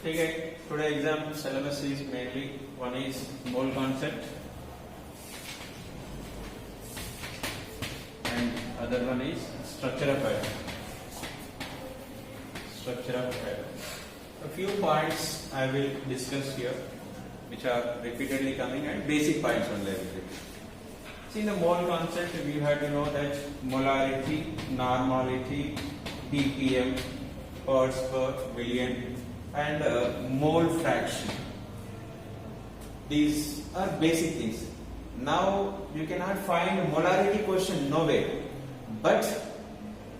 ठीक है. Today exam syllabus is mainly one is mole concept and other one is structure of atom. Structure of atom. A few points I will discuss here, which are repeatedly coming, and basic points only I will repeat. See, in the mole concept, we have to know that molarity, normality, ppm, parts per billion, and mole fraction. These are basic things. Now you cannot find molarity question nowhere, but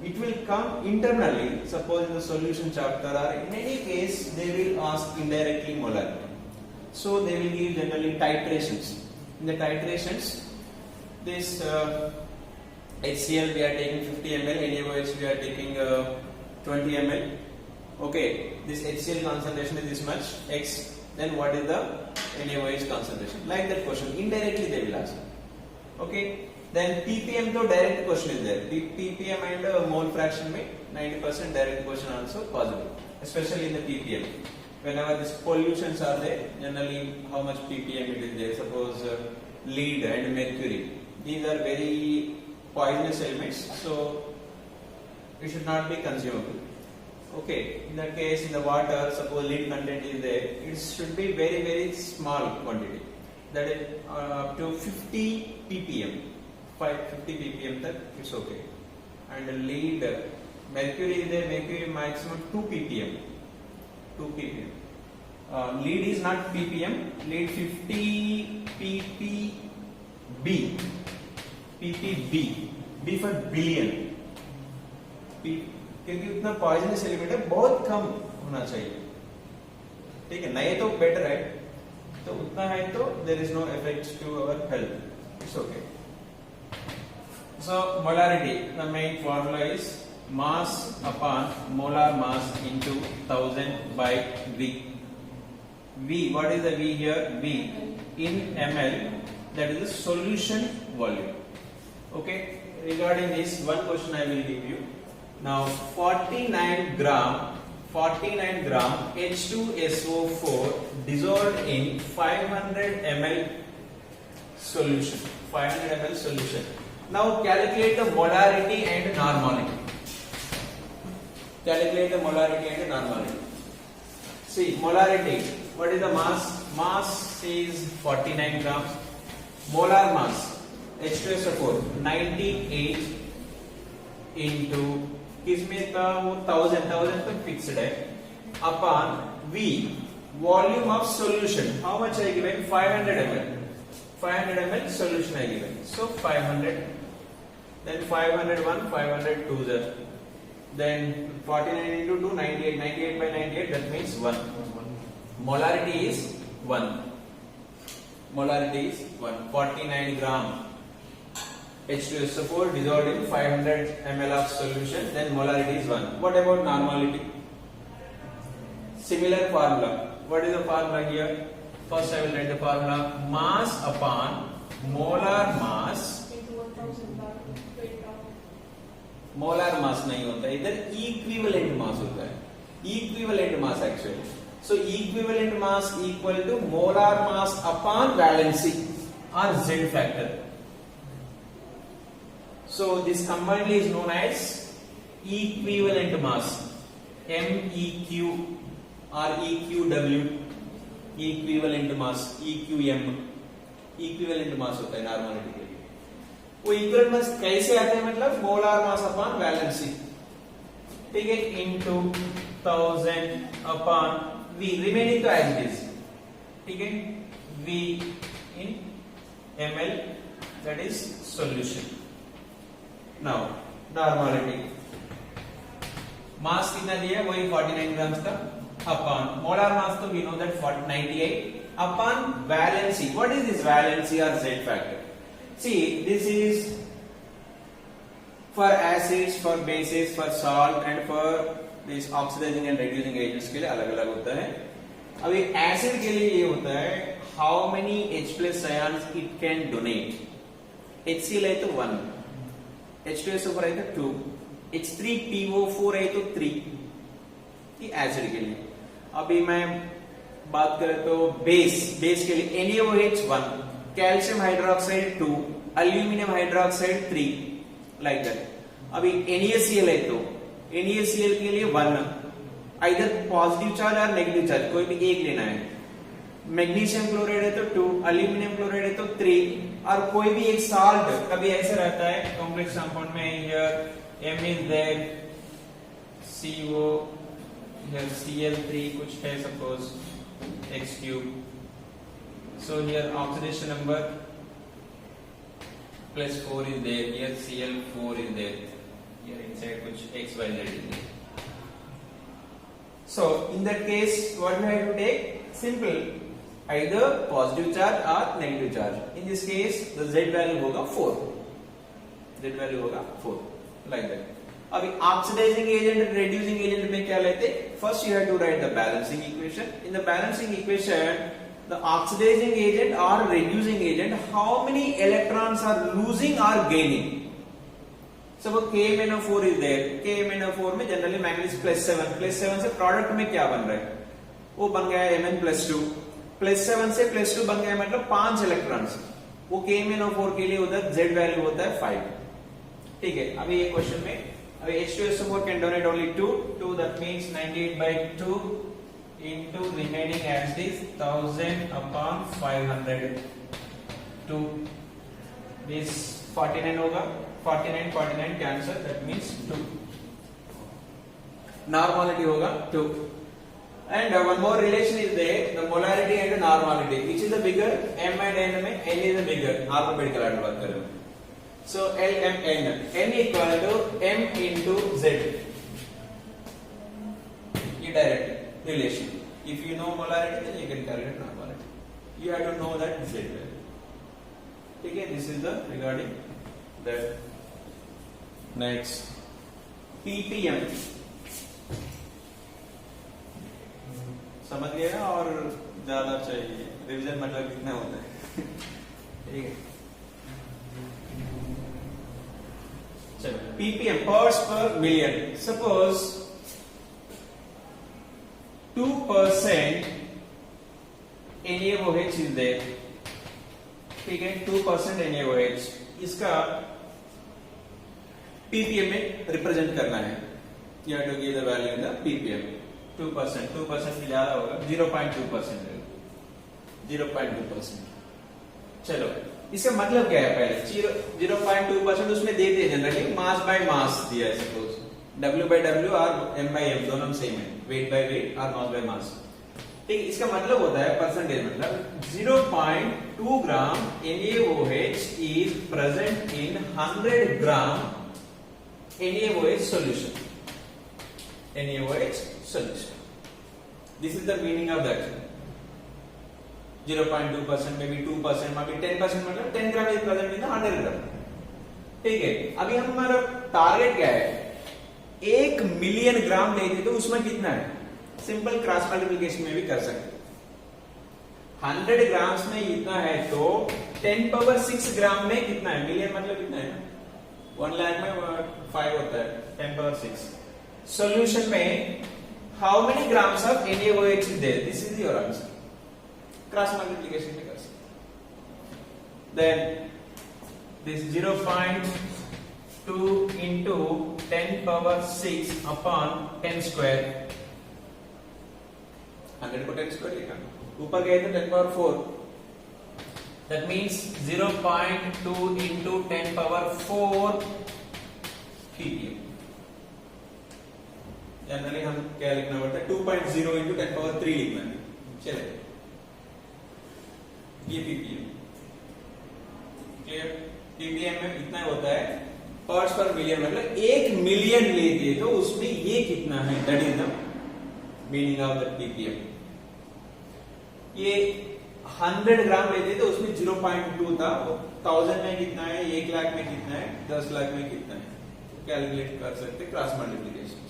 it will come internally. Suppose in the solution chapter, or in any case they will ask indirectly molarity. So they will give generally titrations. In the titrations, this HCl we are taking 50 ml, NaOH we are taking 20 ml. Okay, this HCl concentration is this much X, then what is the NaOH concentration? Like that question, indirectly they will ask. Okay, then ppm to direct question is there. ppm and mole fraction may 90% direct question also possible, especially in the ppm. Whenever these pollutions are there, generally how much ppm it is there. Suppose lead and mercury, these are very poisonous elements, so it should not be consumable. Okay, in that case, in the water, suppose lead content is there, it should be very small quantity, that is up to 50 ppm, 50 ppm that it's okay. And lead, mercury is there, mercury maximum 2 ppm, 2 ppm. Lead is not ppm, lead 50 ppb, ppb, b for billion. क्योंकि उतना poisonous element है, बहुत कम होना चाहिए. ठीक है, नहीं तो बेटर है, तो उतना है तो there is no effect to our health, it's okay. So molarity, the main formula is mass upon molar mass into 1000 by V. V, what is the V here? V in ml, that is the solution volume. Okay, regarding this one question I will give you. Now 49 gram H2SO4 dissolved in 500 ml solution. 500 ml solution. Now calculate the molarity and normality. Calculate the molarity and normality. See, molarity. What is the mass? Mass is 49 grams. Molar mass H2SO4 98 into किसमें था वो 1000 तो fixed है, upon V, volume of solution. How much है given? 500 ml. 500 ml solution है given. So 500, then 501, 502, then 49 into 2, 98. 98 by 98, that means 1. Molarity is 1. Molarity is 1. 49 gram H2SO4 dissolved in 500 ml of solution, then molarity is 1. What about normality? Similar formula. What is the formula here? First I will write the formula. Mass upon molar mass. Molar mass नहीं होता है, इधर equivalent mass होता है. Equivalent mass actually. So equivalent mass equal to molar mass upon valency or Z factor. So this combinedly is known as equivalent mass, MEQ or EQW, equivalent mass, EQM, equivalent mass होता है normality के लिए. वो equivalent mass कैसे आता है? मतलब molar mass upon valency, ठीक है, into 1000 अपॉन V, रिमेनिंग तो एज इट इज, ठीक है, V in ml, that is solution. Now normality, mass कितना दिया? वही 49 grams का, upon molar mass तो we know that 98 upon valency. What is this valency or Z factor? See, this is for acids, for bases, for salt and for this oxidizing and reducing agents के लिए अलग अलग होता है. अभी acid के लिए ये होता है how many H+ ions it can donate. HCl है तो 1, H2SO4 है तो 2, H3PO4 है तो 3, ये एसिड के लिए. अभी मैं बात करें तो बेस के लिए NaOH 1, calcium hydroxide 2, aluminium hydroxide 3, like that. अभी NaCl है तो NaCl के लिए 1, आइदर पॉजिटिव चार्ज और नेगेटिव चार्ज, कोई भी एक लेना है। मैग्नीशियम क्लोराइड है तो 2, अल्यूमिनियम क्लोराइड है तो 3, और कोई भी एक साल्ट कभी ऐसा रहता है कॉम्प्लेक्स कंपाउंड में, here M is there, CO, here Cl3 कुछ है suppose X cube, so here oxidation number plus 4 is there, here Cl4 is there, here inside कुछ XYZ is there. So in that case what we have to take? Simple, either positive charge or negative charge. In this case the Z value होगा 4, Z value होगा 4, like that. अभी oxidizing agent reducing agent में क्या लेते? First you have to write the balancing equation. In the balancing equation the oxidizing agent और reducing agent how many electrons are losing और gaining. Suppose KMnO4 is there, KMnO4 में generally manganese +7 से product में क्या बन रहा है? वो बन गया है Mn+2, +7 से +2 बन गया मतलब 5 इलेक्ट्रॉन्स. वो KMnO4 के लिए उधर Z वैल्यू होता है 5. ठीक है. अभी ये क्वेश्चन में अभी H2SO4 can donate only 2, that means 98/2 into remaining as is 1000/500. 2 this 49 होगा, 49 cancel, that means 2. Normality होगा 2. And one more relation is there, the molarity and the normality. Which is the bigger? M and N में N is the bigger. Alphabetical order बात कर रहे हैं. So LMN, N equal to M into Z. ये direct relation. If you know molarity, then you can calculate normality. You have to know that Z value. Okay, this is the regarding that. Next, ppm. समझ गए ना? और ज्यादा चाहिए revision मतलब कितना होता है? ठीक है. ppm, parts per million. Suppose 2% NaOH is there. ठीक है, 2% NaOH इसका ppm में रिप्रेजेंट करना है. You have to give the value in the ppm. 2% से ज्यादा होगा, 0.2%. 0.2%. चलो, इसका मतलब क्या है? पहले 0.2% उसमें देते हैं जनरली, मास बाय मास दिया है. सपोज W by W और M by M दोनों सेम है, वेट बाय वेट और मास बाय मास. ठीक है. इसका मतलब होता है परसेंटेज, मतलब 0.2 ग्राम NaOH is present in 100 gram NaOH solution. NaOH solution. This is the meaning of that. 0.2%, maybe 2%, maybe 10%, मतलब 10 ग्राम इज प्रेजेंट इन 100 ग्राम. ठीक है. अभी हमारा टारगेट क्या है? 1 मिलियन ग्राम लेते तो उसमें कितना है? सिंपल क्रॉस मल्टीप्लिकेशन में भी कर सकते. 100 ग्राम्स में इतना है तो 10⁻6 ग्राम में कितना है? मिलियन मतलब कितना है? 1 लाख में 5 होता है, 10⁻6. सॉल्यूशन में how many grams of NaOH is there? This is your answer. Cross multiplication में कर सकते. Then this 0.2 into 10⁻6 upon 10 square. 100 को 10 square लिखा, ऊपर गए तो 10⁻4. That means 0.2 into 10⁻4 ppm. Generally हम क्या लिखना पड़ता है? 2.0 into 10⁻3 लिखना है. चले, ये ppm. क्लियर? ppm में इतना होता है पार्ट्स पर मिलियन, मतलब 1 मिलियन लेते तो उसमें ये कितना है? That is the meaning of the ppm. ये 100 ग्राम लेते तो उसमें 0.2 था, 1000 में कितना है, 1 लाख में कितना है, 10 लाख में कितना है, कैलकुलेट कर सकते क्रॉस मल्टीप्लिकेशन.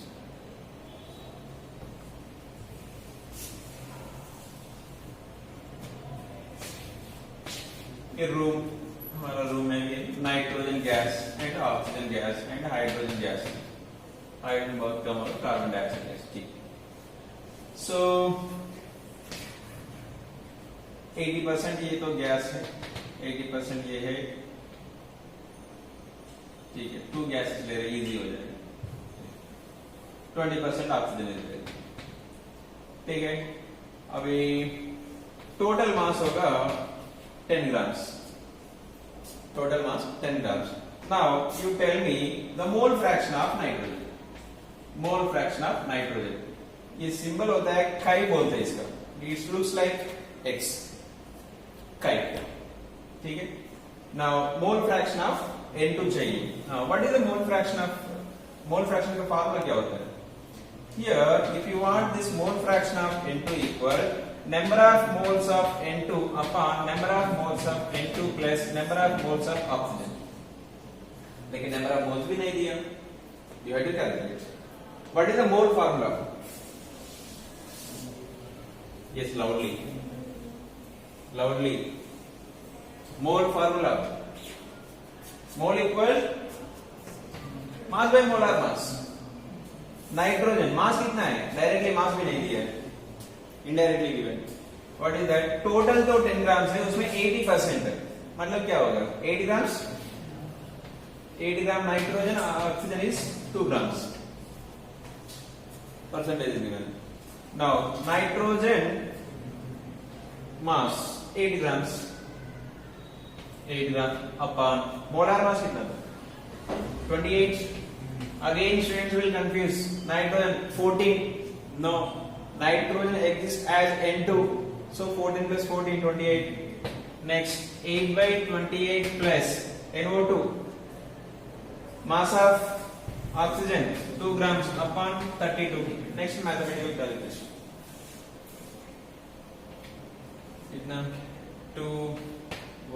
ये रूम, हमारा रूम है, ये nitrogen gas and oxygen gas and hydrogen gas. Hydrogen बहुत कम और कार्बन डाइऑक्साइड गैस. ठीक. सो 80% ये तो गैस है, 80% ये है, ठीक है, 2 गैसेस ले रहे, इजी हो जाएगा, 20% ऑक्सीजन ले रहे, ठीक है। अभी टोटल मास होगा 10 grams, total mass 10 grams. Now you tell me the mole fraction of nitrogen, mole fraction of nitrogen, ये सिंबल होता है काई बोलते हैं इसका, इट लुक्स लाइक एक्स, काई, ठीक है। Now mole fraction of N2 चाहिए। Now what is the mole fraction of, mole fraction का फार्मूला क्या होता है? Here if you want this mole fraction of N2 equal number of moles of N2 upon number of moles of N2 plus number of moles of oxygen, लेकिन number of moles भी नहीं दिया, you have to calculate. What is the mole formula? Yes, loudly, loudly. Mole formula, mole equal mass by molar mass. Nitrogen mass कितना है, directly mass भी नहीं दिया है, indirectly given. What is that? Total तो 10 ग्राम्स है, उसमें 80% है, मतलब क्या होगा 80 grams, 80 gram nitrogen, oxygen is 2 grams, percentage is given. Now nitrogen mass 8 grams, 8 gram upon molar मास कितना था 28। Again students will confuse, nitrogen 14, no, nitrogen exists as N2, so 14 plus 14 28. Next 8 by 28 plus NO2, mass of oxygen 2 grams upon 32. Next mathematical calculation, कितना 2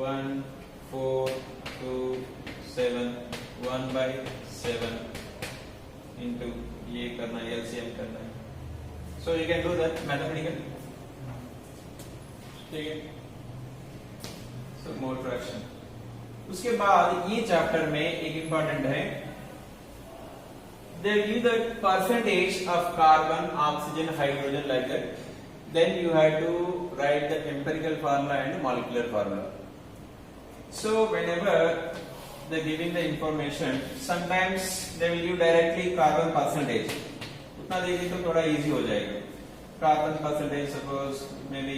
1 4 2 7 1 by 7 into ये करना है, LCM करना है, so you can do that mathematical, ठीक है। so mole fraction। उसके बाद ये चैप्टर में एक इंपॉर्टेंट है, they give the percentage of carbon, oxygen, hydrogen like that, then you have to write the empirical formula and molecular formula। so whenever they giving the information, sometimes they will give directly carbon percentage, उतना देगी तो थोड़ा easy हो जाएगा। carbon percentage suppose maybe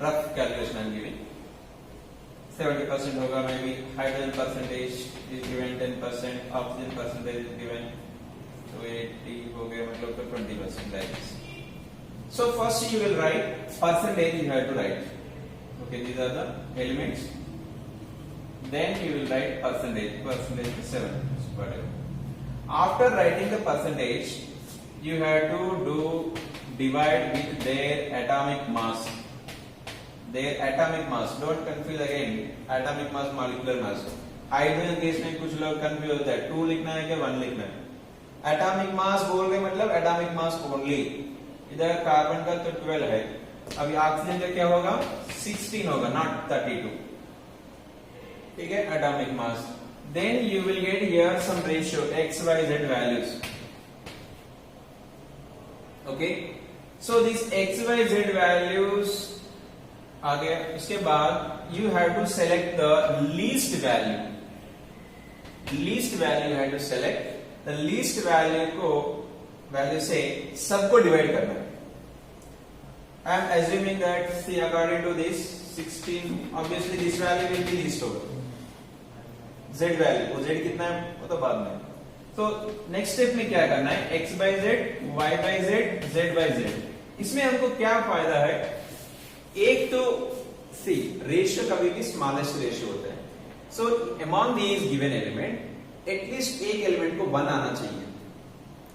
rough calculation I'm giving, 70% होगा, maybe hydrogen percentage is given 10%, oxygen percentage is given, so 80 हो गया, मतलब तो 20% like this। so first you will write percentage, you have to write, okay, these are the elements, then you will write percentage, percentage is 7, whatever। after writing the percentage you have to do divide with their atomic mass, their atomic mass, don't confuse again atomic mass molecular mass। Hydrogen case में कुछ लोग confuse होता है, 2 लिखना है क्या 1 लिखना है, एटॉमिक मास बोल के मतलब एटॉमिक मास ओनली, इधर कार्बन का तो 12 है, अभी ऑक्सीजन का क्या होगा 16 होगा, नॉट 32, ठीक है, atomic mass. Then you will get here some ratio x y z values, okay, so this x y z values आ गया। उसके बाद you have to select the least value, least value you have to select, the least value को value से सबको divide करना है। I am assuming that C according to this 16, obviously this value will be least होगा, z value, वो z कितना है वो तो बाद में। तो नेक्स्ट स्टेप में क्या करना है, x by z, y by z, z by z। इसमें हमको क्या फायदा है, एक तो सी रेशियो कभी भी स्मॉलेस्ट रेशियो होता है, so among these given element at least एक एलिमेंट को 1 आना चाहिए,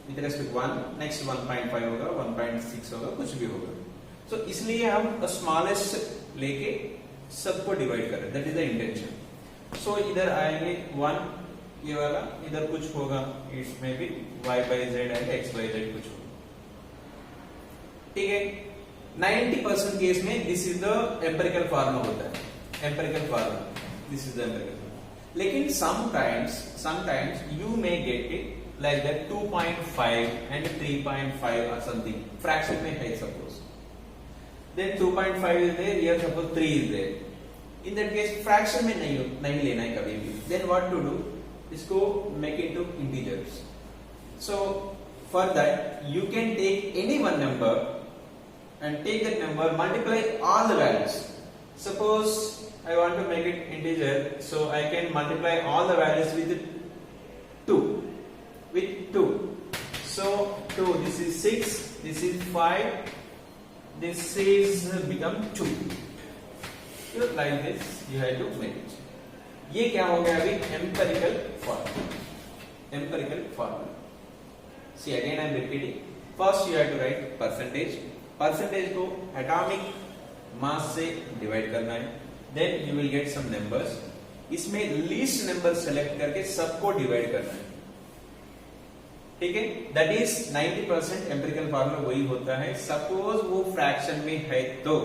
विद रेस्पेक्ट 1, नेक्स्ट 1.5 होगा, 1.6 होगा, कुछ भी होगा। सो इसलिए हम स्मॉलेस्ट लेके सबको डिवाइड कर रहे हैं, दैट इज द इंटेंशन। सो इधर आएंगे 1, ये वाला, इधर कुछ होगा, इट में भी y by z and x by z कुछ होगा, ठीक है। 90% केस में this is the empirical formula होता है, empirical formula, this is the empirical formula. लेकिन sometimes you may get it like that 2.5 and 3.5 or something fraction में है suppose, then 2.5 is there, here suppose 3 is there, in that case fraction में नहीं लेना है कभी भी, then what to do, इसको make into integers. So for that you can take any one number and take that number, multiply all the values. Suppose I want to make it integer, so I can multiply all the values with 2. With 2. So 2, this is 6, this is 5, this is become 2. So like this you have to make it. ये क्या हो गया अभी empirical formula. Empirical formula. See again I am repeating. First you have to write percentage. Percentage को atomic mass से divide करना है. Then you will get some numbers. इसमें least number select करके सबको divide करना है. ठीक है? That is 90% empirical formula वही होता है. Suppose वो fraction में है तो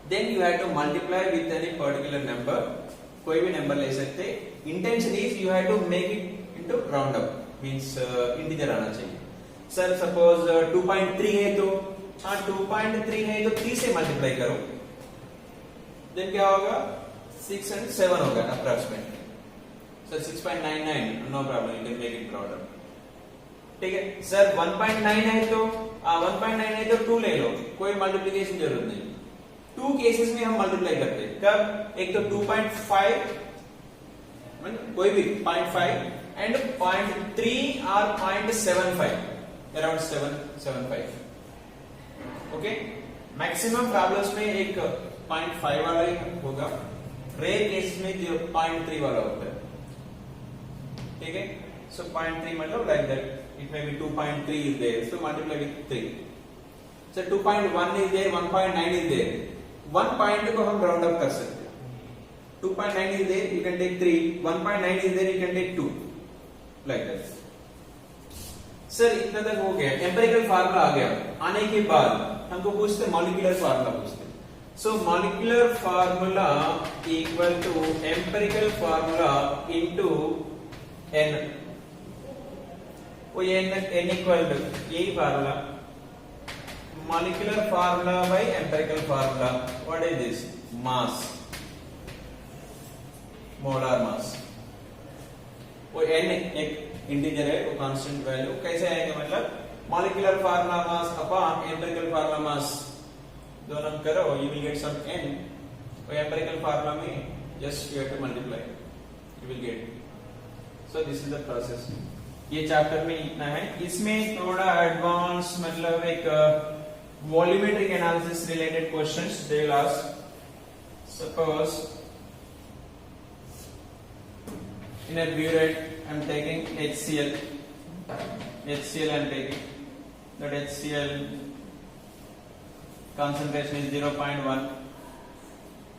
then you have to multiply with any particular number. कोई भी number ले सकते. Intention is you have to make it into round up. Means integer आना चाहिए. Sir suppose 2.3 है तो हाँ 2.3 है तो 3 से multiply करो. Then क्या होगा 6 and 7 होगा approximately. So 6.99 no problem, you can make it round up. ठीक है सर 1.9 है तो 1.9 है तो 2 ले लो, कोई मल्टीप्लिकेशन जरूरत नहीं. 2 केसेस में हम मल्टीप्लाई करते हैं. कब? एक तो 2.5 कोई भी 0.5 and 0.3 or 0.75 around 7.75. Okay maximum problems में एक 0.5 वाला ही होगा, रेयर केसेस में 0.3 वाला होता है. ठीक है सो 0.3 मतलब like that it may be 2.3 is there, so multiply with 3. So 2.1 is there, 1.9 is there. 1 point को हम राउंड अप कर सकते हैं. 2.9 is there, you can take 3. 1.9 is there, you can take 2. Like that. Sir इतना तक हो गया, empirical formula आ गया. आने के बाद हमको पूछते मॉलिक्यूलर फार्मूला पूछते. So molecular formula equal to empirical formula into n. वो n इक्वल टू यही formula molecular formula by empirical formula. What is this? Mass, molar mass. वो n एक इंटीजर है, वो कांस्टेंट वैल्यू. कैसे आएगा मतलब molecular formula mass upon empirical formula mass दोनों करो, you will get some n. वो empirical formula में just you have to multiply, you will get. So this is the process. ये चैप्टर में इतना है. इसमें थोड़ा एडवांस मतलब एक volumetric analysis related questions they will ask. Suppose in a burette I am taking HCl I am taking that HCl concentration is 0.1.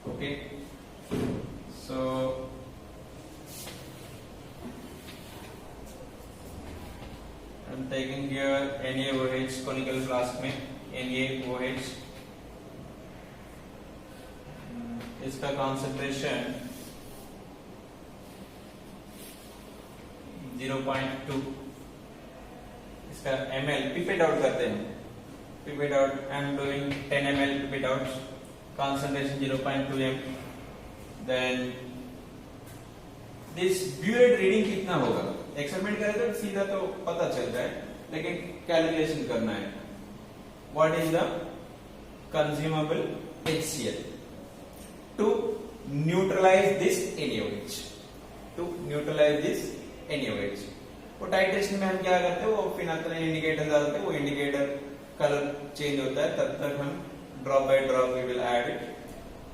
okay, so I am taking here NaOH conical flask में NaOH, इसका concentration 0.2. इसका ml pipette out करते हैं. Pipette out I am doing 10 ml pipette out, concentration 0.2 m. Then this burette reading कितना होगा experiment करें तो सीधा तो पता चलता है, लेकिन कैलकुलेशन करना है. What is the consumable HCl to neutralize this NaOH? To neutralize this NaOH. वो टाइट्रेशन में हम क्या करते हैं, वो फिनाइल इंडिकेटर डालते हैं, वो इंडिकेटर कलर चेंज होता है, तब तक हम drop by drop we will add it,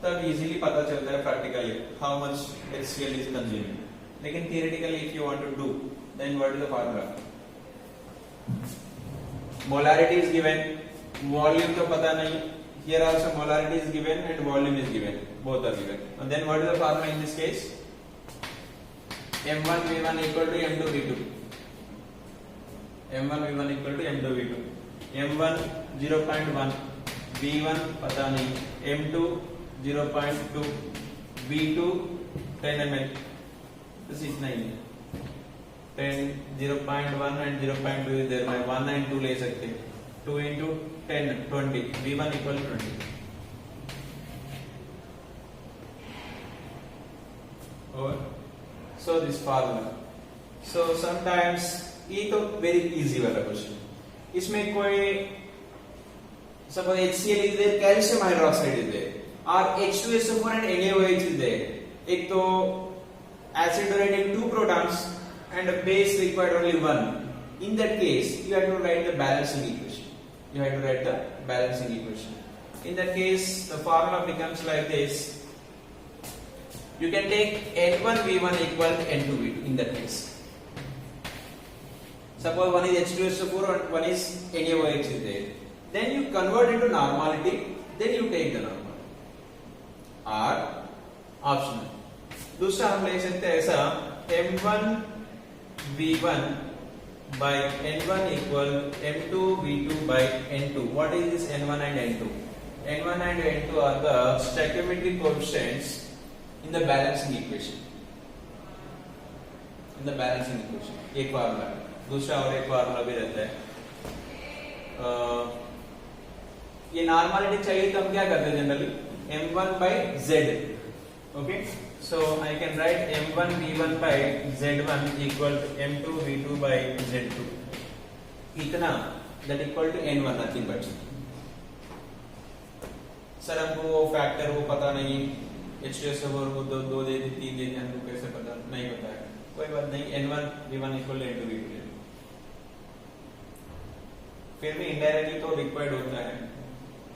तब इजीली पता चलता है practically how much HCl is consumed. लेकिन theoretically if you want to do then what is the formula? Molarity is given, volume तो पता नहीं. Here also molarity is given and volume is given, both are given. And then what is the formula in this case? M1 V1 equal to M2 V2. M1 V1 equal to M2 V2. M1 0.1, V1 पता नहीं, M2 0.2, V2 10 ml. बस इतना ही है. 10 0.1 and 0.2 is there, मैं 1 and 2 ले सकते हैं. 2 into 10 20, v1 equal 20. Or so this formula. So sometimes ये तो very easy वाला क्वेश्चन. इसमें कोई suppose HCl is there, calcium hydroxide is there, or H2SO4 and NaOH is there. एक तो acid donating 2 protons and a base required only 1. In that case, you have to write the balancing equation. In that case, the formula becomes like this. You can take N1V1 equal N2V2 in that case. Suppose one is H2SO4 and one is NaOH is there. Then you convert into normality, then you take the normal. Or optional. दूसरा हम ले सकते हैं ऐसा, M1V1 by N1 equal M2V2 by N2. What is this N1 and N2? N1 and N2 are the stoichiometric coefficients in the balancing equation. एक formula, दूसरा और एक फार्मूला भी रहता है. ये नॉर्मलिटी चाहिए तो हम क्या करते हैं generally, M1 by Z. Okay, so I can write M1V1 by Z1 equal to M2V2 by Z2. इतना that equal to N1, nothing but. Sir हमको वो फैक्टर वो पता नहीं, H2SO4 वो दो दे दी 3 दे दी, हमको कैसे पता, नहीं पता है, कोई बात नहीं. N1V1 equal to N2V2. फिर भी इनडायरेक्टली तो रिक्वायर्ड होता है.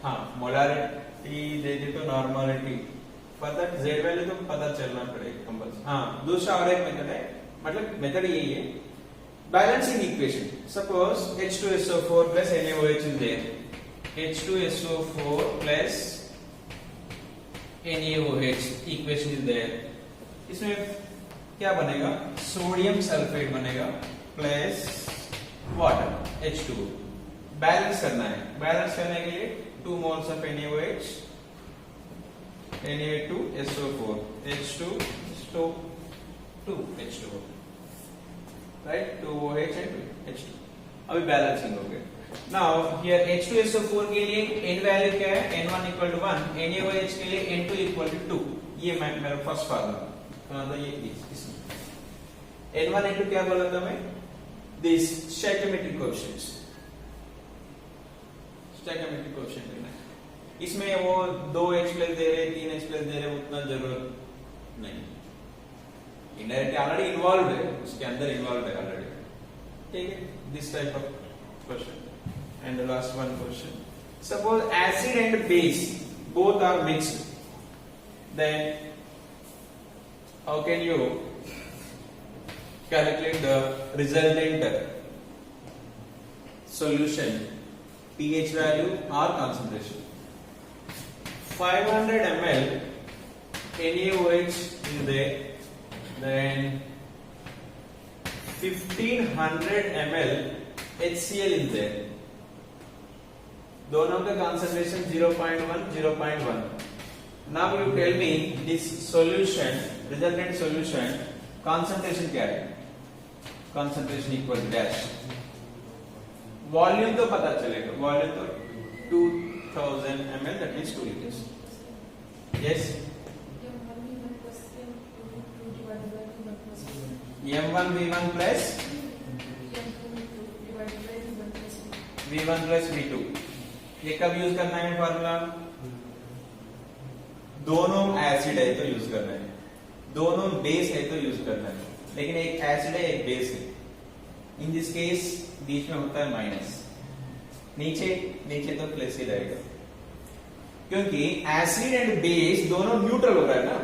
हाँ, मोलारिटी दे दी तो नॉर्मलिटी पता, Z वैल्यू तो पता चलना पड़ेगा कंपल्सरी. हाँ, दूसरा और एक मेथड है, मतलब मेथड यही है, balancing equation. Suppose H2SO4 plus NaOH is there. H2SO4 plus NaOH equation is there. इसमें क्या बनेगा, सोडियम सल्फेट बनेगा प्लस वाटर H2. बैलेंस करना है, बैलेंस करने के लिए 2 moles of NaOH, Na2SO4, H2 2 H2O, right, 2OH and 2 H2. अभी बैलेंसिंग हो गया. Now here H2SO4 के लिए n वैल्यू क्या है, N1 equal to 1, NaOH के लिए N2 equal to 2. ये मेरा फर्स्ट फार्मूला था. ये इसमें N1 N2 क्या बोला था मैं, this stoichiometric coefficients. Stoichiometric coefficient लेना है. इसमें वो 2h प्लस दे रहे, 3h प्लस दे रहे, उतना जरूरत नहीं. इनडायरेक्टली ऑलरेडी इन्वॉल्व है, उसके अंदर इन्वॉल्व है ऑलरेडी. ठीक है, this type of question. And the last one question. Suppose acid and base both are mixed. Then how can you calculate the resultant solution pH value or concentration? 500 ml NaOH is there. Then 1500 ml HCl is there. दोनों का concentration 0.1 0.1. Now you tell me this solution, resultant solution, concentration क्या है? Concentration equal to dash. Volume तो पता चलेगा, volume तो 2000 ml, that means 2 liters. Yes. M1V1 plus V1 plus V2. ये कब यूज करना है फॉर्मूला? दोनों एसिड है तो यूज करना है, दोनों बेस है तो यूज करना है. लेकिन एक एसिड है एक बेस है. इन दिस केस बीच में होता है माइनस, नीचे तो प्लस ही रहेगा, क्योंकि एसिड एंड बेस दोनों न्यूट्रल हो रहा है ना.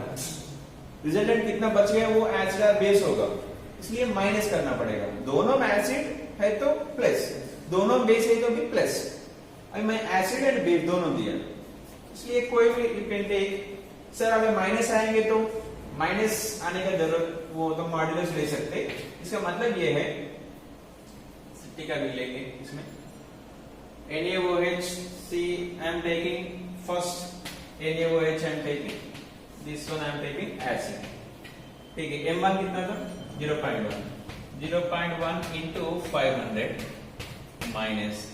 रिजल्टेंट कितना बच गया वो एसिड और बेस होगा, इसलिए माइनस करना पड़ेगा. दोनों में एसिड है तो प्लस, दोनों बेस है तो भी प्लस. अभी मैं एसिड एंड बेस दोनों दिया, इसलिए कोई भी यू कैन टेक. सर अगर माइनस आएंगे तो माइनस आने का जरूरत, वो तो मॉड्यूलस ले सकते. इसका मतलब ये है, सिटी का भी लेंगे इसमें NaOH. See, I am taking first NaOH, I am taking this one, I am taking acid. ठीक है, M1 कितना था 0.1, 0.1 into 500 minus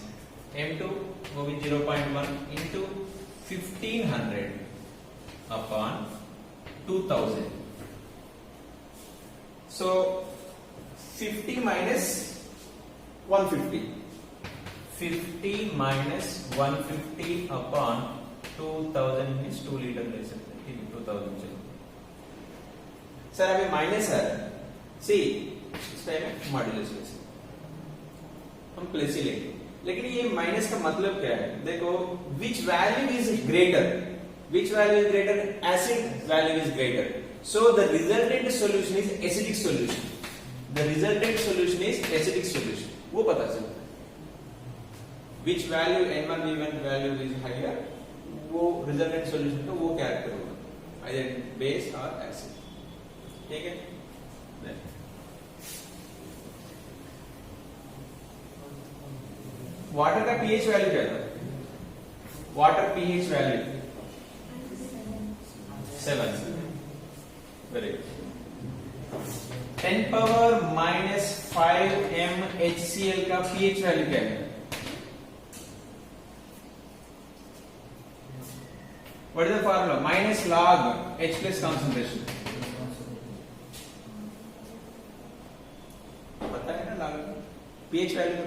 M2 will be 0.1 into 1500 upon 2000. So 50 minus 150. 50 minus 150 upon 2000 means 2 liter ले सकते हैं, ठीक है 2000 चलो सर अभी माइनस है सी इस टाइम में मॉड्यूलस प्लेस हम प्लेस ही लेंगे लेकिन ये माइनस का मतलब क्या है देखो which value is greater acid value is greater so the resultant solution is acidic solution वो पता चलता है which value n1 v1 value is higher वो resultant solution का वो कैरेक्टर होगा either base or acid ठीक है वाटर का pH वैल्यू क्या था water pH value 7 very good 10 power minus 5 m HCl का pH वैल्यू क्या है what is the formula minus log H plus concentration पता है ना log pH वैल्यू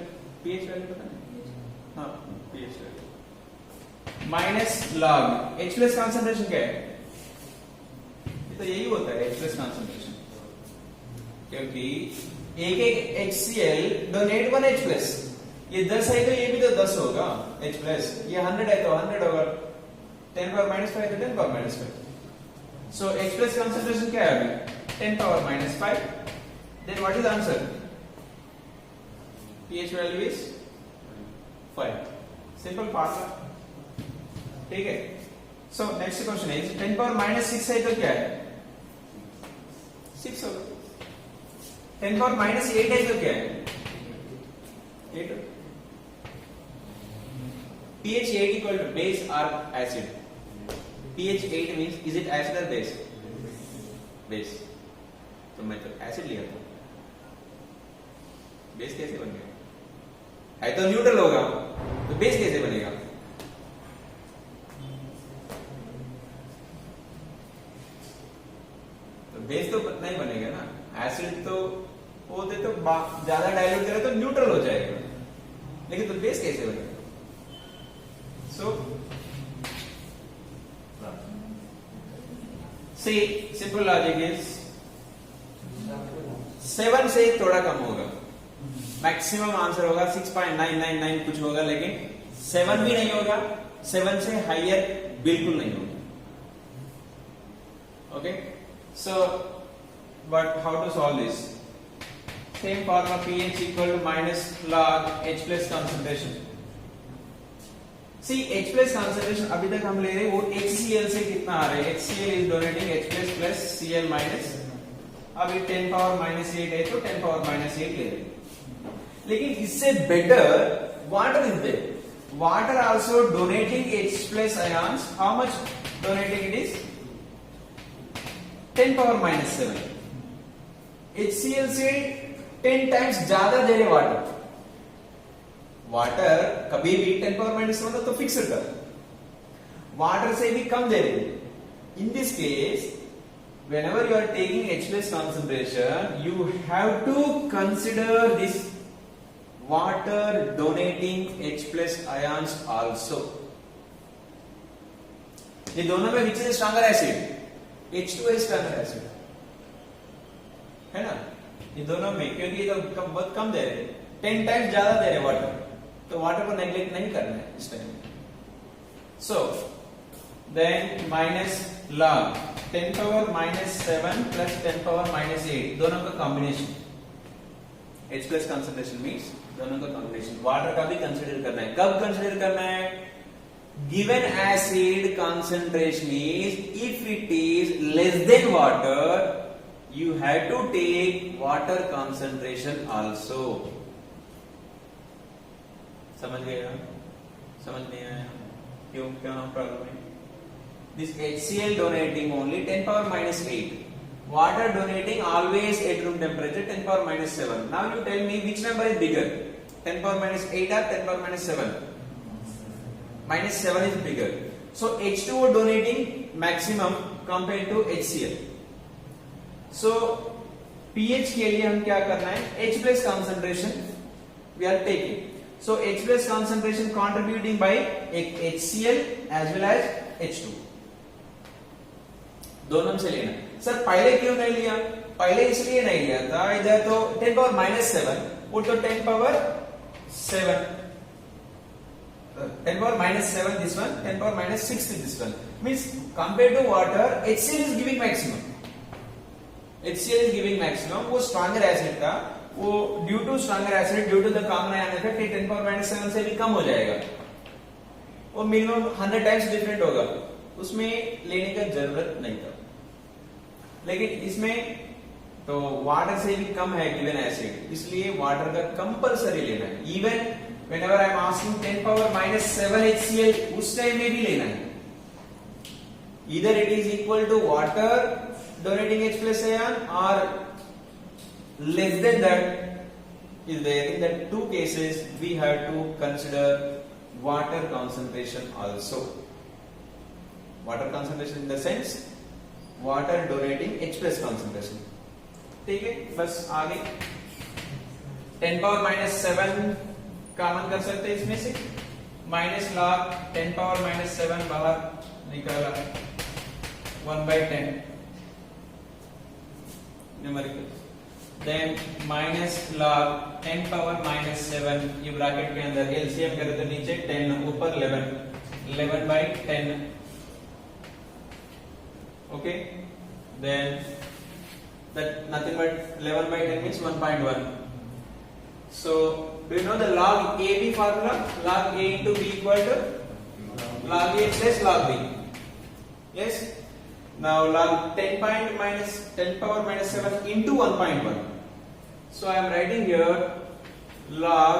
पता है हाँ pH value minus log H plus concentration क्या है ये तो यही होता है H प्लस कंसंट्रेशन क्योंकि एक HCl डोनेट 1 H प्लस ये 10 है तो ये भी तो 10 होगा H प्लस ये 100 है तो 100 होगा 10 पावर माइनस 5 तो 10 power minus 5 so H plus concentration क्या है अभी 10 power minus 5 then what is answer pH value is 5 simple formula ठीक है so next question is 10 power minus 6 है तो क्या है 6 होगा 10 power minus 8 है तो क्या है 8 pH 8 equal to base or acid pH 8 means is it acid or base तो मैं तो acid लिया था बेस कैसे बन गया है तो न्यूट्रल होगा तो बेस कैसे बनेगा तो बेस तो नहीं बनेगा ना एसिड तो होते तो ज्यादा डाइल्यूट करे तो न्यूट्रल हो जाएगा लेकिन तो बेस कैसे बनेगा सो सी सिंपल लॉजिक इज 7 से थोड़ा कम होगा मैक्सिमम आंसर होगा 6.999 कुछ होगा लेकिन 7 भी नहीं होगा 7 से हायर बिल्कुल नहीं होगा okay so but how to solve this same formula pH equal to minus log H plus concentration see H plus concentration अभी तक हम ले रहे वो HCl से कितना आ रहा है HCl is donating H plus plus Cl minus अभी 10 पावर माइनस 8 है तो 10 पावर माइनस 8 ले रहे लेकिन इससे better water is there water also donating H plus ions how much donating it is 10 power minus 7 HCl से 10 टाइम्स ज्यादा दे रहे वाटर कभी भी 10 पावर माइनस 7 तो फिक्स्ड कर वाटर से भी कम दे रहे in this case whenever you are taking H plus concentration you have to consider this water donating H plus ions also ये दोनों में which is stronger acid H2 is stronger acid है ना ये दोनों में क्योंकि ये तो बहुत कम दे रहे 10 टाइम्स ज्यादा दे रहे वाटर तो वाटर को नेग्लेक्ट नहीं करना है इस time so then minus log 10 power minus 7 plus 10 power minus 8 दोनों का combination H plus concentration means दोनों का कॉम्बिनेशन वाटर का भी कंसीडर करना है कब कंसीडर करना है given acid concentration is if it is less than water you have to take water concentration also समझ गए समझ नहीं आया क्यों प्रॉब्लम है this HCl donating only 10 power minus 8 Water donating always at room temperature 10 power minus 7. Now you tell me which number is bigger, 10 power minus 8 or 10 power minus 7? Minus 7 is bigger. So H2O donating maximum compared to HCl. So pH के लिए हम क्या करना है, H plus concentration we are taking. So H plus concentration contributing by HCl as well as H2. दोनों से लेना. Sir पहले क्यों नहीं लिया? पहले इसलिए नहीं लिया था, इधर तो 10 पावर माइनस 7, वो तो 10 power 7, 10 power minus 7 this one, 10 power minus 6 this one. Means compared to water, HCl is giving maximum. HCl is giving maximum. वो stronger acid था, वो due to stronger acid, due to the common ion effect, ये 10 power minus 7 से भी कम हो जाएगा. वो minimum 100 times different होगा. उसमें लेने का जरूरत नहीं था. लेकिन इसमें तो वाटर से भी कम है गिवन एसिड, इसलिए वाटर का कंपलसरी लेना है. Even whenever I am asking 10 power minus 7 HCl, उस टाइम में भी लेना है. Either it is equal to water donating H plus ion or less than that is there. In that two cases we have to consider water concentration also. Water concentration in the sense water donating H plus concentration. ठीक है, बस आगे 10 power minus 7 common कर सकते हैं इसमें से, minus log 10 power minus 7 बाहर निकाला 1/10 numerical, then minus log 10 power minus 7, ये ब्रैकेट के अंदर एलसीएम करें तो नीचे 10 ऊपर 11/10. Okay, then that nothing but 11/10 means 1.1. So do you know the log AB formula? Log A into B equal to log A plus log B. Yes. Now log 10 power minus 7 into 1.1. So I am writing here log,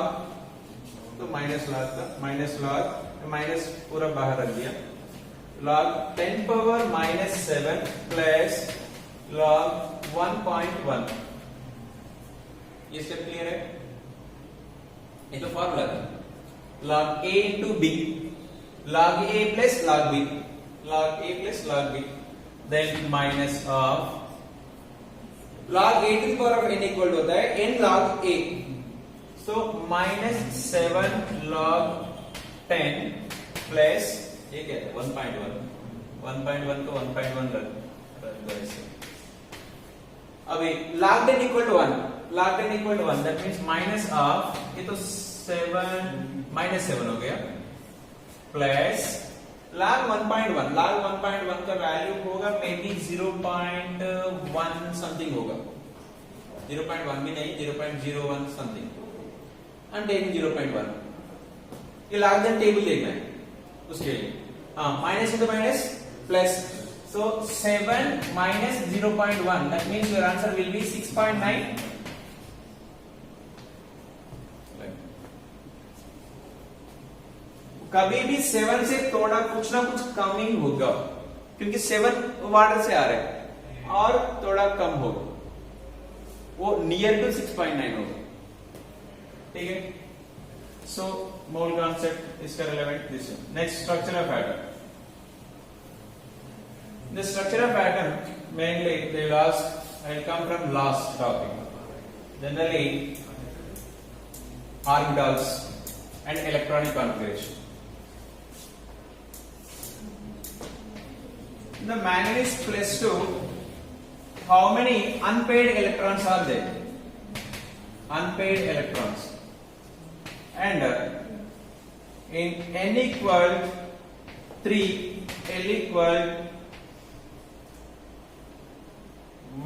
तो minus log minus पूरा बाहर रख दिया. Log 10 power minus 7 plus log 1.1. ये step clear है? ये तो formula था. log A into B, log A plus log B, log A plus log B, then minus of log A to the power of n equal to होता है n log A. So minus 7 log 10 plus ये क्या है 1.1. 1.1 तो 1.1 रख दो ऐसे. अभी log 10 equal to 1, log 10 equal to 1, that means minus of, ये तो 7 minus 7 हो गया, plus log 1.1, log 1.1 का वैल्यू होगा मे बी 0.1 समथिंग होगा, 0.1 भी नहीं, 0.01 समथिंग. I'm taking 0.1. ये log 10 टेबल देखना है उसके लिए. हाँ, minus into minus plus. So 7 minus 0.1, that means your answer will be 6.9. कभी भी 7 से थोड़ा कुछ ना कुछ कमिंग होगा, क्योंकि 7 वाटर से आ रहा है और थोड़ा कम होगा, वो नियर टू 6.9 होगा. ठीक है. सो मोल कॉन्सेप्ट इसका relevant this. Next structure of atom. The structure of atom mainly they last. I will come from last topic. Generally, orbitals and electronic configuration. The manganese plus 2. How many unpaired electrons are there? Unpaired electrons. And in n equal 3, l equal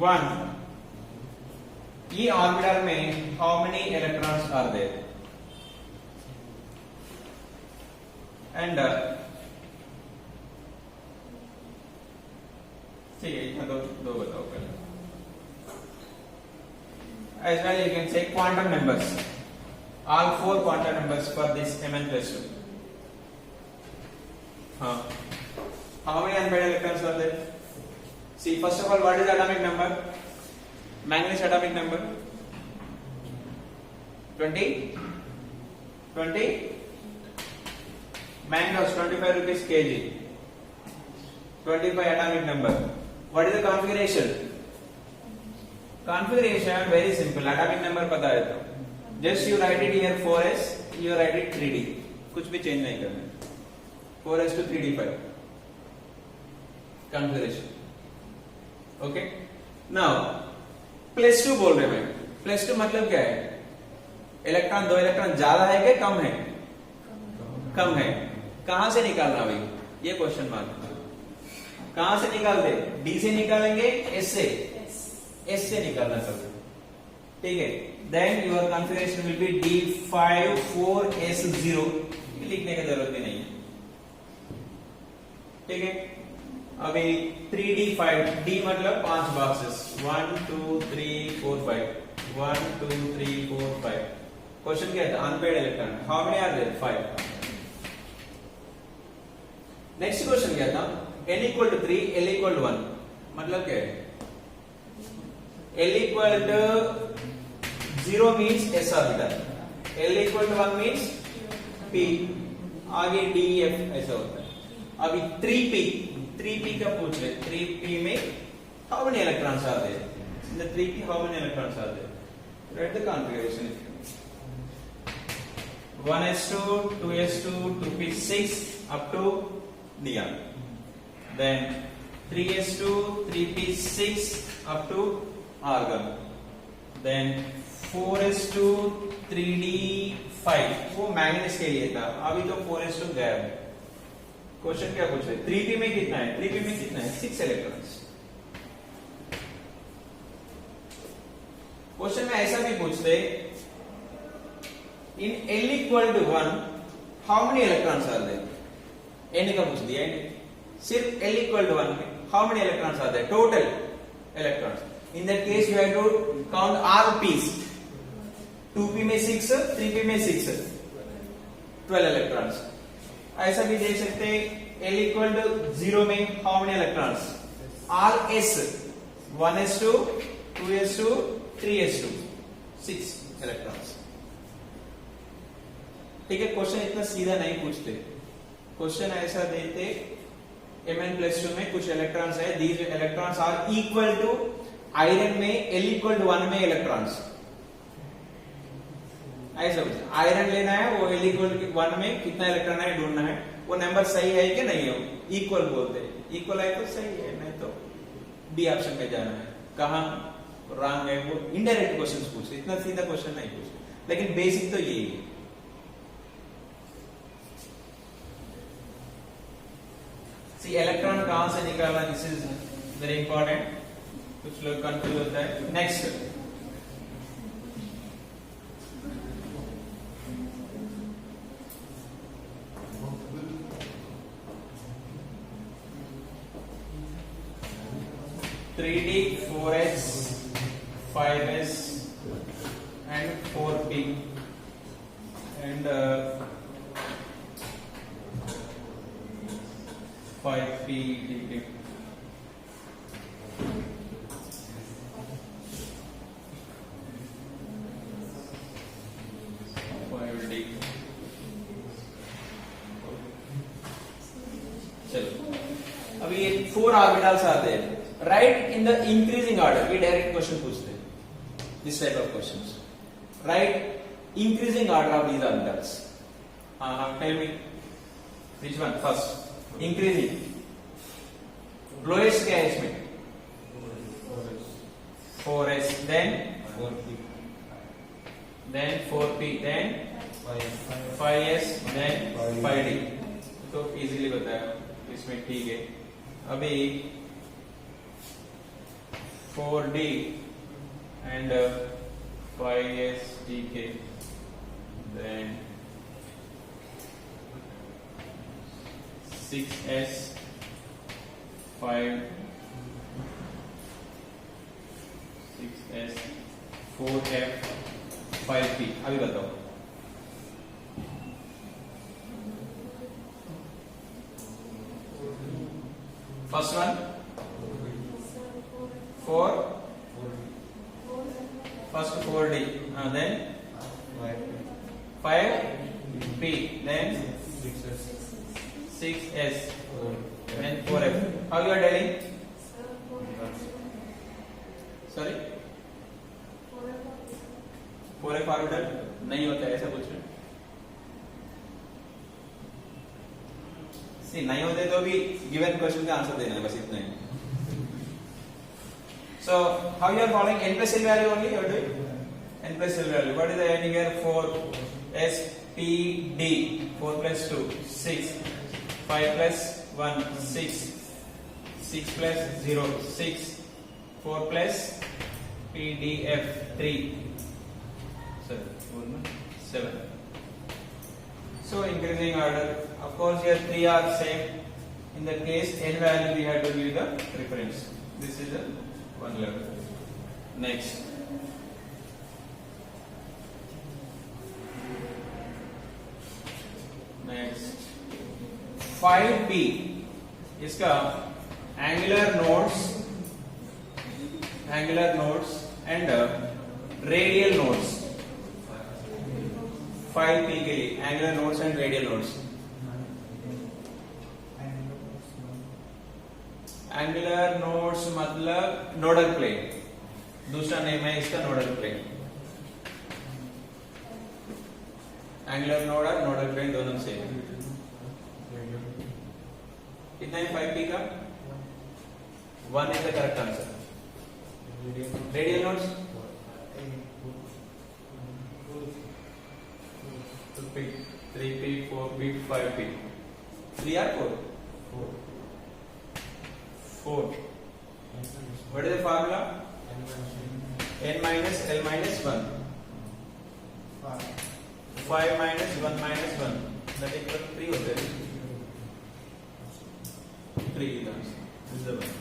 1, ये orbital में how many electrons are there? And ठीक है, इतना दो बताओ पहले. As well you can say quantum numbers, all 4 quantum numbers for this Mn plus 2. हाँ, how many unpaired electrons are there? See, first of all, what is atomic number? Manganese atomic number 20. Manganese 25 rupees kg. 25 atomic number. What is the configuration? Configuration very simple. Atomic number पता है तो just you write it here 4s, you write it 3d. कुछ भी change नहीं करना. 4s to 3d5 configuration. Okay. Now +2 बोल रहे हैं. +2 मतलब क्या है? इलेक्ट्रॉन 2 इलेक्ट्रॉन ज्यादा है कि कम है? कम है. कहां से निकालना भाई? ये क्वेश्चन मार्क. कहां से निकालते? डी से निकालेंगे, एस से? एस से निकालना सब. ठीक है. Then your configuration will be D54S0. लिखने की जरूरत ही नहीं है. ठीक है. अभी 3D5 D मतलब 5 बॉक्सेस 1 2 3 4 5 1 2 3 4 5. क्वेश्चन क्या था? Unpaired electron. How many are there? 5. Next question क्या था? N equal to 3, L equal to 1. मतलब क्या है? L equal to 0 means S orbital. L equal to 1 means P. आगे D F ऐसा होता है. अभी 3p का पूछ रहे. 3p में how many electrons are there? In the 3p how many electrons are there? Write the configuration. 1s2, 2s2, 2p6 up to Neon. Then 3s2, 3p6 up to argon. Then 4s2, 3d5 वो manganese के लिए था. अभी तो 4s2 गया. Question क्या पूछ रहे? 3p में कितना है? 3p में कितना है? 6 इलेक्ट्रॉन्स. क्वेश्चन में ऐसा भी पूछते इन L equal to 1 how many electrons are there? N का पूछ दिया है. सिर्फ L equal to 1 में how many electrons are there? Total electrons. In that case you have to count all p's. 2p में 6, 3p में 6, 12 electrons. ऐसा भी दे सकते हैं. L equal to 0 में how many electrons? all s. 1s2, 2s2, 3s2, 6 electrons. ठीक है. Question इतना सीधा नहीं पूछते. क्वेश्चन ऐसा देते Mn+2 में कुछ इलेक्ट्रॉन्स है. These electrons are equal to iron में L equal to 1 में इलेक्ट्रॉन्स. ऐसा आयरन लेना है. वो L equal to 1 में कितना इलेक्ट्रॉन है ढूंढना है. वो नंबर सही है कि नहीं है? इक्वल बोलते हैं. इक्वल है तो सही है, नहीं तो डी ऑप्शन में जाना है. कहां रॉन्ग है? वो इनडायरेक्ट क्वेश्चंस पूछते. इतना सीधा क्वेश्चन नहीं पूछते. लेकिन बेसिक तो यही है. सी इलेक्ट्रॉन कहां से निकालना? This is very important. कुछ लोग कंफ्यूज होता है. Next 3d 4s 5s and 4p and 5p degree. चलो अभी ये 4 ऑर्बिटल्स आते हैं. Write in the increasing order. ये डायरेक्ट क्वेश्चन पूछते हैं. This type of questions. Write increasing order of these orbitals. Tell me which one first. Increasing lowest क्या है इसमें? 4s then 4p then 5s then 5d. तो easily बताया इसमें. ठीक है. अभी 4d and 5s ठीक है. then 6s 5 6s 4f 5p. अभी बताओ. First one 4 first 4D, then 5P, then 6S, and 4F. How you are telling? Sorry, 4F orbital नहीं होता है, ऐसा कुछ नहीं। सी नहीं होते तो भी गिवन क्वेश्चन का आंसर देना है, बस इतना ही। So how you are following? N plus L value only you are doing? N plus L value. What is the N here? 4 S P D, 4 plus 2 6, 5 plus 1 6, 6 plus 0 6, 4 plus P D F 3, 7. So increasing order. Of course here 3 are same. In the case N value we have to give the reference. This is the one level. Next. Next. 5P इसका angular nodes and radial nodes. 5P के लिए angular nodes and radial nodes. Angular nodes मतलब nodal plane, दूसरा name है इसका nodal plane. Angular node और nodal plane दोनों same. कितना है 5P का? 1 is the correct answer. Radial nodes 2P, 3P, 4P, 5P, 3 or 4? 4. What is the formula? N minus L minus 1. 5 minus 1 minus 1. That equals 3 होता है। 3 is the answer. This is the one.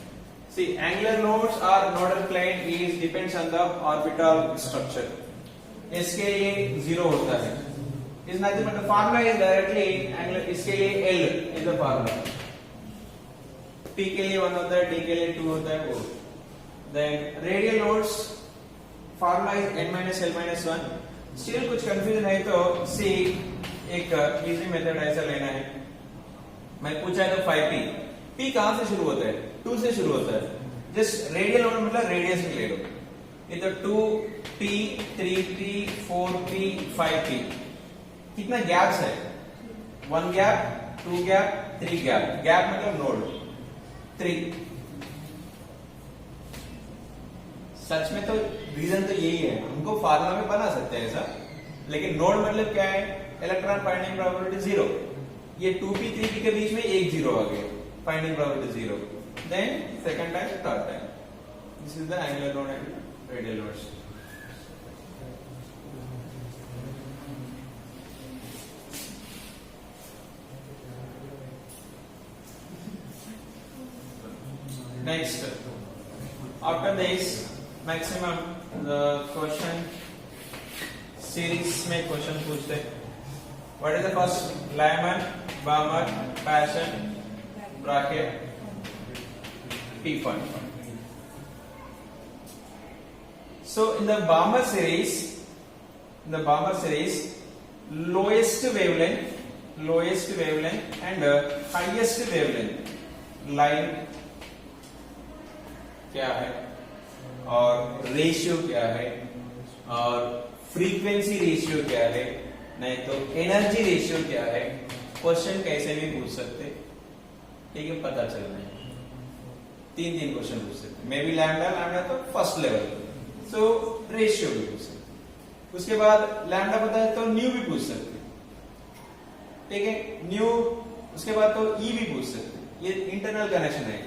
See, angular nodes or nodal plane is depends on the orbital structure. इसके लिए 0 होता है। Is nothing but the formula is directly angular. इसके लिए L is the formula. P के लिए 1 होता है, D के लिए 2 होता है, 4. Then radial nodes formula is n minus L minus 1. Still कुछ confusion है तो see एक easy method ऐसा लेना है। मैं पूछा है तो 5P, P कहाँ से शुरू होता है? 2 से शुरू होता है। Just radial node मतलब radius ले लो। ये तो 2P, 3P, 4P, 5P। कितना गैप्स है? 1 गैप, 2 गैप, 3 गैप। गैप मतलब नोड 3। सच में तो रीजन तो यही है, हमको फार्मूला में बना सकते हैं ऐसा, लेकिन नोड मतलब क्या है? Electron finding probability 0। ये 2p 3p के बीच में एक 0 आ गया, finding probability 0। Then second time, third time. This is the angular node and radial nodes. Next, after this, maximum the question series में question पूछते। What is the first? Lyman, Balmer, Passion, bracket, P1. So in the Balmer series, lowest wavelength and highest wavelength line क्या है और ratio क्या है और frequency ratio क्या है, नहीं तो एनर्जी रेशियो क्या है, क्वेश्चन कैसे भी पूछ सकते, ठीक है, पता चलना है। 3 क्वेश्चन पूछ सकते, मे बी लैम्डा तो फर्स्ट लेवल, सो रेशियो भी पूछ सकते। उसके बाद लैम्डा पता है तो न्यू भी पूछ सकते, ठीक है, न्यू। उसके बाद तो ई भी पूछ सकते, ये इंटरनल कनेक्शन है।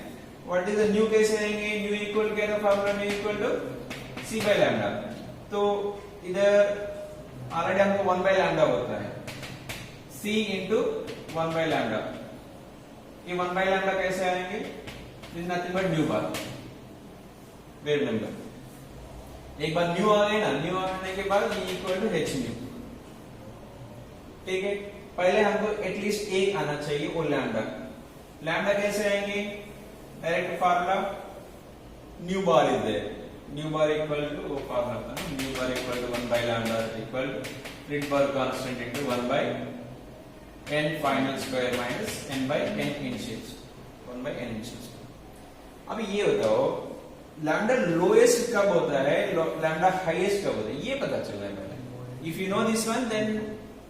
व्हाट इज द न्यू कैसे आएंगे? न्यू इक्वल क्या था formula? Nu equal to c by lambda. तो इधर ऑलरेडी हमको 1 बाय लैम्डा होता है, सी इंटू 1 बाय लैम्डा। ये 1 बाय लैम्डा कैसे आएंगे? This nothing but new bar wave number. एक बार न्यू आ गए ना, न्यू आने के बाद ये इक्वल टू एच न्यू, ठीक है। पहले हमको एटलीस्ट एक आना चाहिए वो लैम्डा। लैम्डा कैसे आएंगे? Direct formula nu bar is there. Nu bar equal to formula nu bar equal to 1 by lambda equal to Rydberg constant into 1 by n final square minus n by n initial 1 by n initial. अब ये बताओ lambda lowest कब होता है, lambda highest कब होता है, ये पता चलना है पहले. If you know this one then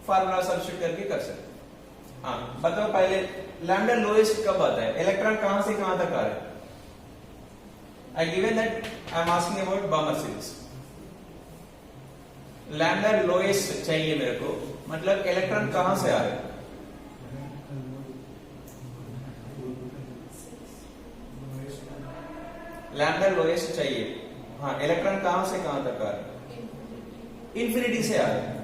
formula substitute करके कर सकते. हाँ बताओ पहले लैम्डा लोएस्ट कब आता है, इलेक्ट्रॉन कहां से कहां तक आ रहा है. I given that I am asking about Balmer series. Lambda lowest चाहिए मेरे को, मतलब इलेक्ट्रॉन कहां से आ रहे हैं. लैम्डा लोएस्ट चाहिए. हाँ इलेक्ट्रॉन कहां से कहां तक आ रहे हैं, इंफिनिटी से आ रहे हैं.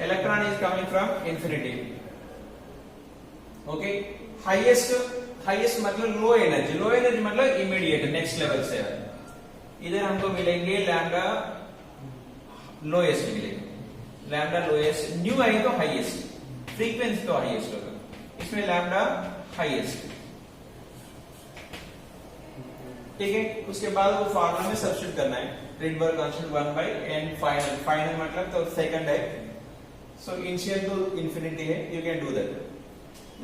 Electron is coming from infinity. Okay highest मतलब लो एनर्जी मतलब इमीडिएट नेक्स्ट लेवल से आ रहे हैं. इधर हमको मिलेंगे लैम्डा लोएस्ट मिलेंगे. लैम्डा लोएस्ट न्यू आई तो हाईएस्ट, फ्रीक्वेंसी तो हाईएस्ट होगा, इसमें लैम्डा हाईएस्ट. ठीक है, उसके बाद वो फार्मूला में सब्स्टिट्यूट करना है. Rydberg constant 1 by n final मतलब तो सेकंड है. सो इनिशियल तो इंफिनिटी है, you can do that.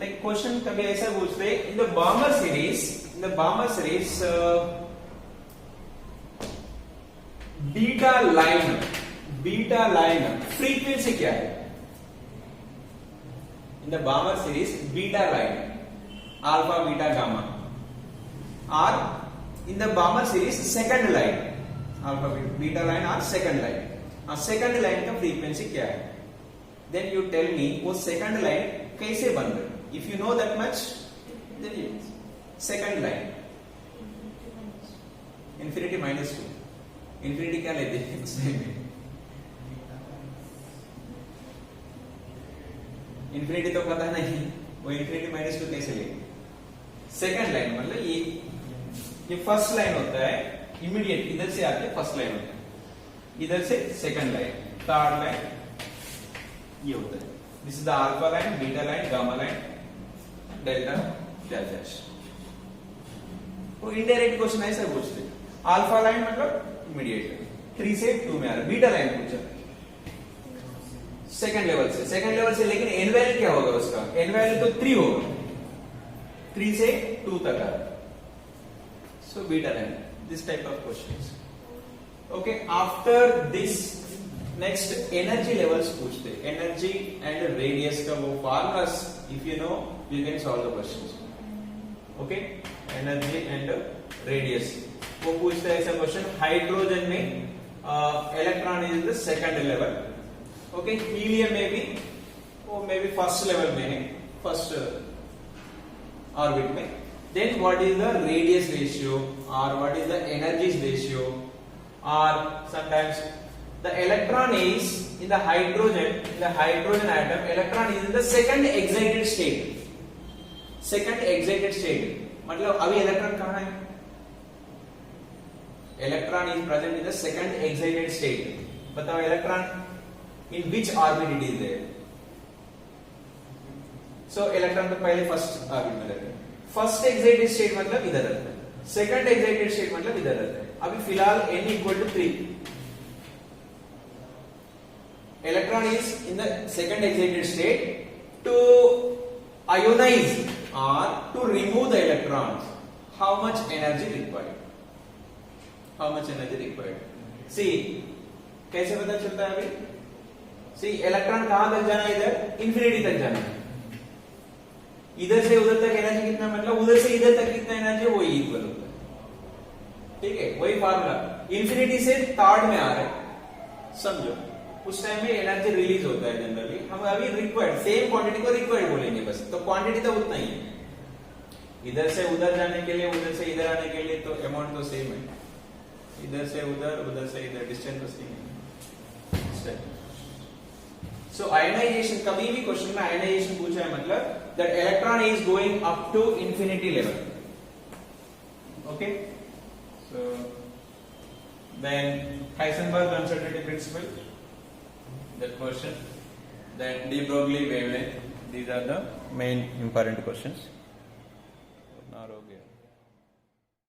Like question कभी ऐसा पूछते हैं in the Balmer series beta line frequency क्या है. In the Balmer series beta line alpha beta gamma are in the Balmer series second line alpha beta line or second line. second line का frequency क्या है, then you tell me वो second line कैसे बन रही. if you know that much then you second line infinity minus 2 infinity क्या लेते हैं infinity तो पता नहीं, वो infinity minus 2 कैसे लेंगे. second line मतलब ये फर्स्ट लाइन होता है इमीडिएट, इधर से आके फर्स्ट लाइन होता है, इधर से सेकंड लाइन, थर्ड लाइन ये होता है. This is the alpha line, beta line, gamma line, delta dash. वो इनडायरेक्ट क्वेश्चन ऐसा पूछते हैं. अल्फा लाइन मतलब इमीडिएट 3 से 2 में आ रहा है. बीटा लाइन पूछा सेकंड लेवल से, लेकिन एन वैल्यू क्या होगा उसका, एन वैल्यू तो 3 होगा, 3 से 2 तक आ रहा है. So beta line, this type of questions. Okay, after this next energy levels पूछते. energy and radius का वो formulas if you know you can solve the questions. Okay, energy and radius वो पूछते हैं ऐसा क्वेश्चन. हाइड्रोजन में electron is the second level. Okay helium में भी वो मे बी फर्स्ट लेवल में है, फर्स्ट ऑर्बिट में. Then what is the radius ratio or what is the energies ratio, or sometimes the electron is in the hydrogen atom, electron is in the second excited state. मतलब अभी electron कहाँ है, electron is present in the second excited state. बताओ electron in which orbit it is there. So electron तो पहले first orbit में रहता है. फर्स्ट एक्साइटेड स्टेट मतलब इधर रहता है, सेकंड एक्साइटेड स्टेट मतलब इधर रहता है. अभी फिलहाल n equal to 3. Electron is in the second excited state. To ionize or to remove the electrons, how much energy required? See कैसे पता चलता है अभी. See इलेक्ट्रॉन कहां तक जाना है, इधर इंफिनिटी तक जाना है. इधर से उधर तक एनर्जी कितना, मतलब उधर से इधर तक कितना एनर्जी वही इक्वल होता है. ठीक है, वही फार्मूला. इंफिनिटी से थर्ड में आ रहा है, समझो उस टाइम में एनर्जी रिलीज होता है जनरली. हम अभी रिक्वायर्ड सेम क्वांटिटी को रिक्वायर्ड बोलेंगे बस, तो क्वांटिटी तो उतना ही है. इधर से उधर जाने के लिए, उधर से इधर आने के लिए तो अमाउंट तो सेम है. इधर से उधर, उधर से इधर, डिस्टेंस तो सेम है. So ionization, कभी भी क्वेश्चन में ionization पूछा है मतलब that electron is going up to infinity level. Okay, so then Heisenberg uncertainty principle, that question, then de Broglie wavelength. These are the main important questions.